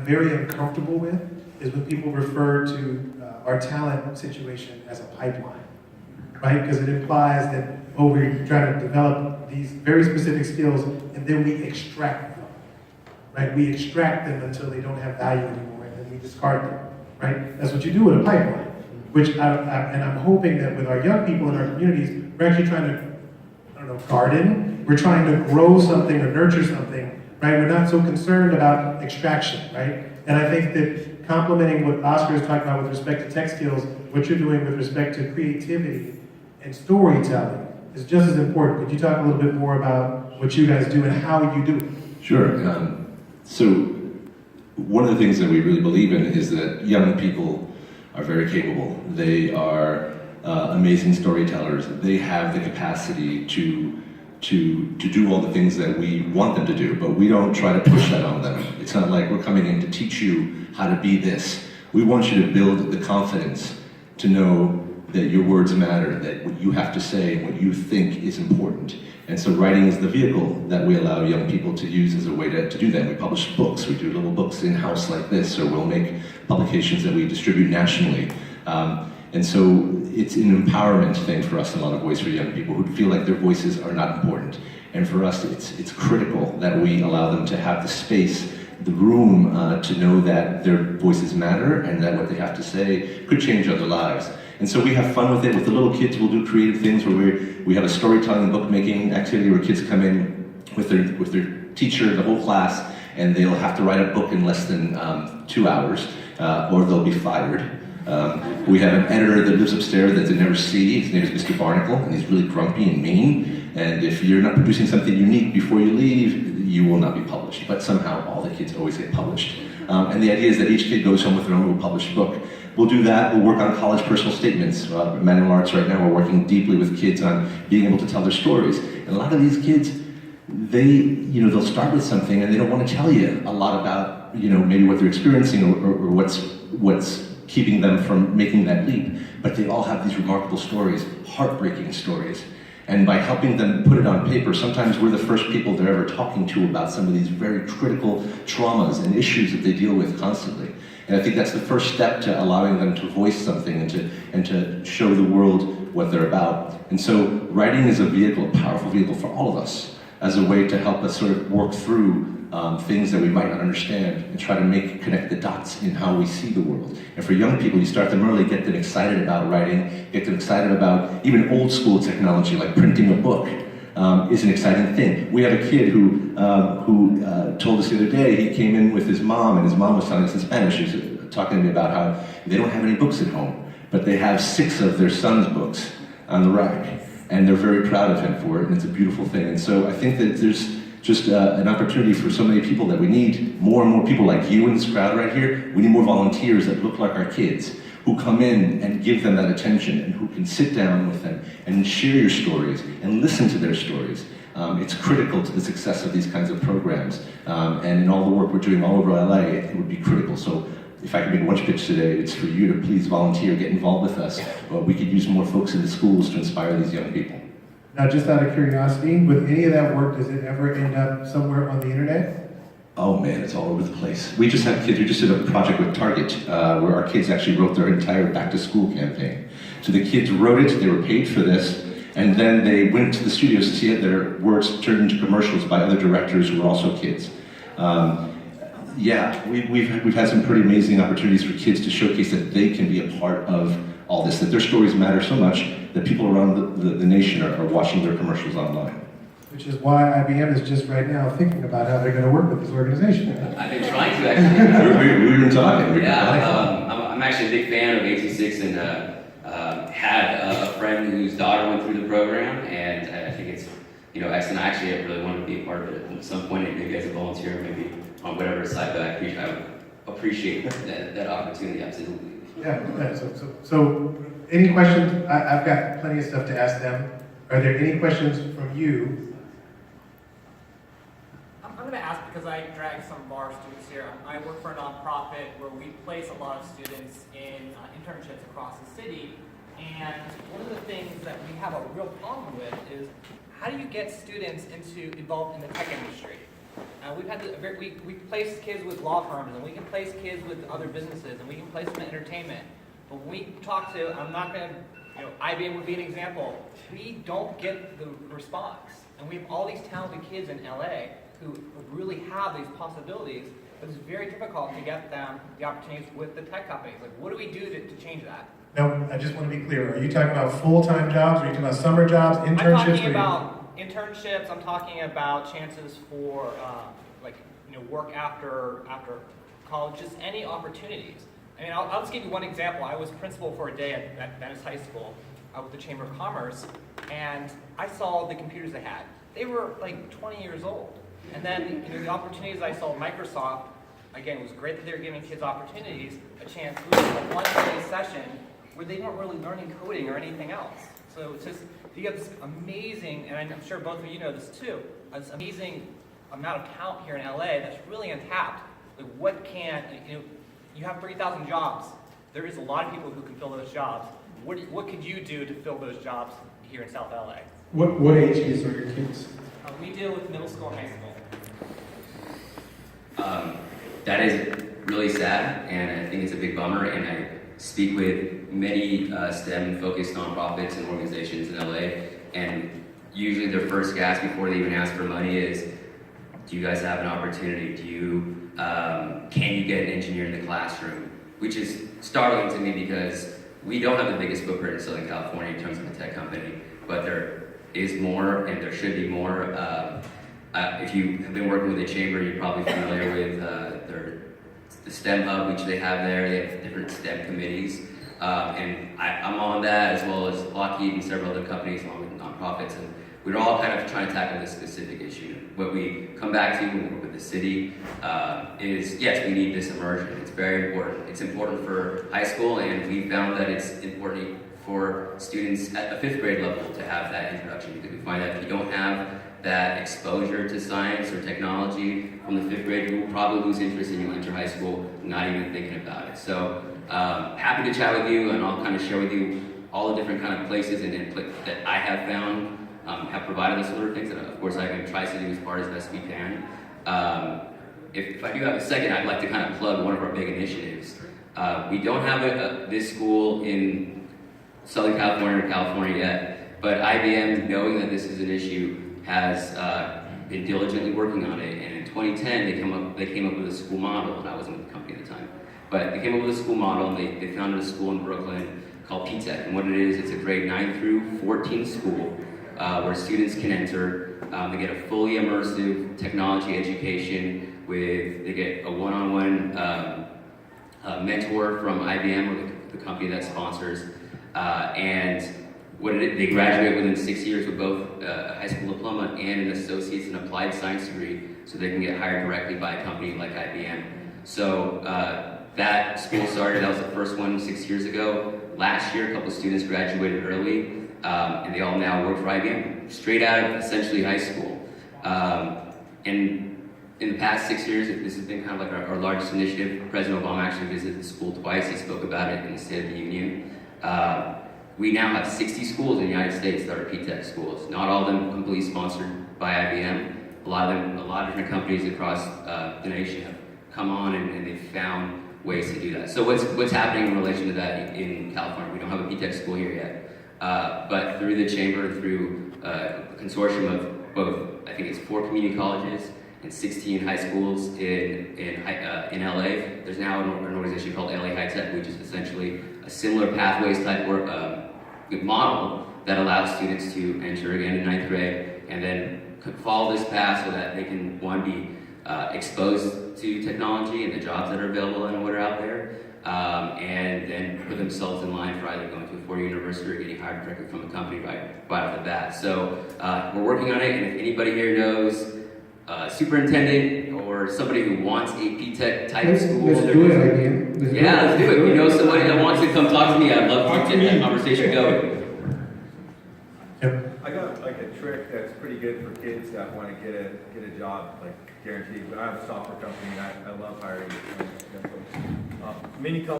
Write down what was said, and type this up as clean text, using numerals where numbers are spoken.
very uncomfortable with is when people refer to our talent situation as a pipeline, right? Because it implies that, oh, we're trying to develop these very specific skills and then we extract them, right? We extract them until they don't have value anymore and then we discard them, right? That's what you do with a pipeline, which and I'm hoping that with our young people in our communities, we're actually trying to, I don't know, garden. We're trying to grow something or nurture something, right? We're not so concerned about extraction, right? And I think that complementing what Oscar is talking about with respect to tech skills, what you're doing with respect to creativity and storytelling is just as important. Could you talk a little bit more about what you guys do and how you do it? Sure. So one of the things that we really believe in is that young people are very capable. They are amazing storytellers. They have the capacity to do all the things that we want them to do, but we don't try to push that on them. It's not like we're coming in to teach you how to be this. We want you to build the confidence to know that your words matter, that what you have to say and what you think is important. And so writing is the vehicle that we allow young people to use as a way to do that. We publish books, we do little books in-house like this, or we'll make publications that we distribute nationally. And so it's an empowerment thing for us in a lot of ways for young people who feel like their voices are not important. And for us, it's critical that we allow them to have the space, the room to know that their voices matter and that what they have to say could change other lives. And so we have fun with it. With the little kids, we'll do creative things where we have a storytelling, bookmaking activity where kids come in with their teacher, the whole class, and they'll have to write a book in less than 2 hours, or they'll be fired. We have an editor that lives upstairs that they never see. His name is Mr. Barnacle, and he's really grumpy and mean. And if you're not producing something unique before you leave, you will not be published. But somehow all the kids always get published. And the idea is that each kid goes home with their own little published book. We'll do that. We'll work on college personal statements. At Manual Arts right now, we're working deeply with kids on being able to tell their stories. And a lot of these kids, they'll start with something and they don't want to tell you a lot about, maybe what they're experiencing or what's keeping them from making that leap. But they all have these remarkable stories, heartbreaking stories. And by helping them put it on paper, sometimes we're the first people they're ever talking to about some of these very critical traumas and issues that they deal with constantly. And I think that's the first step to allowing them to voice something and to show the world what they're about. And so writing is a vehicle, a powerful vehicle for all of us, as a way to help us sort of work through things that we might not understand and try to connect the dots in how we see the world. And for young people, you start them early, get them excited about writing, get them excited about even old school technology like printing a book. Is an exciting thing. We have a kid who told us the other day, he came in with his mom, and his mom was telling us in Spanish. She was talking to me about how they don't have any books at home, but they have 6 of their son's books on the rack, and they're very proud of him for it, and it's a beautiful thing. And so I think that there's just an opportunity for so many people that we need more and more people like you in this crowd right here. We need more volunteers that look like our kids, who come in and give them that attention and who can sit down with them and share your stories and listen to their stories. It's critical to the success of these kinds of programs. And in all the work we're doing all over LA, it would be critical. So if I could make one pitch today, it's for you to please volunteer, get involved with us. We could use more folks in the schools to inspire these young people. Now, just out of curiosity, with any of that work, does it ever end up somewhere on the internet? Oh man, it's all over the place. We just had kids, we just did a project with Target where our kids actually wrote their entire back to school campaign. So the kids wrote it, they were paid for this, and then they went to the studios to see their words turned into commercials by other directors who were also kids. We've had some pretty amazing opportunities for kids to showcase that they can be a part of all this, that their stories matter so much that people around the nation are watching their commercials online. Which is why IBM is just right now thinking about how they're going to work with this organization. I've been trying to actually. we were talking. I'm actually a big fan of 826 and had a friend whose daughter went through the program, and I think it's excellent. Actually, I really want to be a part of it at some point, maybe as a volunteer, maybe on whatever side. But I would appreciate that opportunity, absolutely. Yeah. So any questions? I've got plenty of stuff to ask them. Are there any questions from you? I'm going to ask because I drag some of our students here. I work for a nonprofit where we place a lot of students in internships across the city. And one of the things that we have a real problem with is how do you get students involved in the tech industry? We've had we place kids with law firms, and we can place kids with other businesses, and we can place them in entertainment. But when we talk to, I'm not going to, IBM would be an example. We don't get the response, and we have all these talented kids in LA who really have these possibilities, but it's very difficult to get them the opportunities with the tech companies. Like, what do we do to change that? Now, I just want to be clear. Are you talking about full-time jobs? Are you talking about summer jobs, internships? I'm talking about internships. I'm talking about chances for work after college, just any opportunities. I mean, I'll just give you one example. I was principal for a day at Venice High School with the Chamber of Commerce, and I saw the computers they had. They were like 20 years old. And then the opportunities I saw at Microsoft, again, it was great that they were giving kids opportunities, a chance to do a one-day session where they weren't really learning coding or anything else. So it's just, you get this amazing, and I'm sure both of you know this too, this amazing amount of talent here in LA that's really untapped. Like, what can, you have 3,000 jobs. There is a lot of people who can fill those jobs. What could you do to fill those jobs here in South LA? What ages are your kids? We deal with middle school and high school. That is really sad, and I think it's a big bummer, and I speak with many STEM-focused nonprofits and organizations in LA, and usually their first ask before they even ask for money is, do you guys have an opportunity? Can you get an engineer in the classroom? Which is startling to me because we don't have the biggest footprint in Southern California in terms of a tech company, but there is more, and there should be more. If you have been working with the Chamber, you're probably familiar with the STEM Hub, which they have there. They have different STEM committees. And I'm on that, as well as Lockheed and several other companies, along with nonprofits. And we're all kind of trying to tackle this specific issue. What we come back to when we work with the city is, yes, we need this immersion. It's very important. It's important for high school, and we found that it's important for students at the 5th grade level to have that introduction, because we find that if you don't have that exposure to science or technology from the 5th grade, you will probably lose interest and you'll enter high school not even thinking about it. So happy to chat with you, and I'll kind of share with you all the different kind of places and input that I have found have provided us sort of things, and of course I can try to do as far as best we can. If I do have a second, I'd like to kind of plug one of our big initiatives. We don't have this school in Southern California or California yet, but IBM, knowing that this is an issue, has been diligently working on it. And in 2010, they came up with a school model, and I wasn't with the company at the time, but they came up with a school model, and they founded a school in Brooklyn called P-Tech. And what it is, it's a grade 9 through 14 school where students can enter. They get a fully immersive technology education they get a one-on-one mentor from IBM, or the company that sponsors, and they graduate within 6 years with both a high school diploma and an associate's in applied science degree, so they can get hired directly by a company like IBM. So that school started, that was the first one 6 years ago. Last year, a couple of students graduated early, and they all now work for IBM, straight out of essentially high school. And in the past 6 years, this has been kind of like our largest initiative. President Obama actually visited the school twice. He spoke about it in the State of the Union. We now have 60 schools in the United States that are P-Tech schools. Not all of them completely sponsored by IBM. A lot of different companies across the nation have come on and they've found ways to do that. So what's happening in relation to that in California? We don't have a P-Tech school here yet, but through the Chamber, through a consortium of both, I think it's 4 community colleges and 16 high schools in LA. There's now an organization called LA High Tech, which is essentially a similar pathways type model that allows students to enter again in 9th grade and then follow this path so that they can, one, be exposed to technology and the jobs that are available and what are out there, and then put themselves in line for either going to a 4-year university or getting hired directly from a company right off the bat. So we're working on it, and if anybody here knows superintendent or somebody who wants a P-Tech type school. Let's do it again. Let's do it. You know somebody that wants to come talk to me, I'd love to get that conversation going. Yep. I got like a trick that's pretty good for kids that want to get a job, like guaranteed. I have a software company and I love hiring young folks. Mini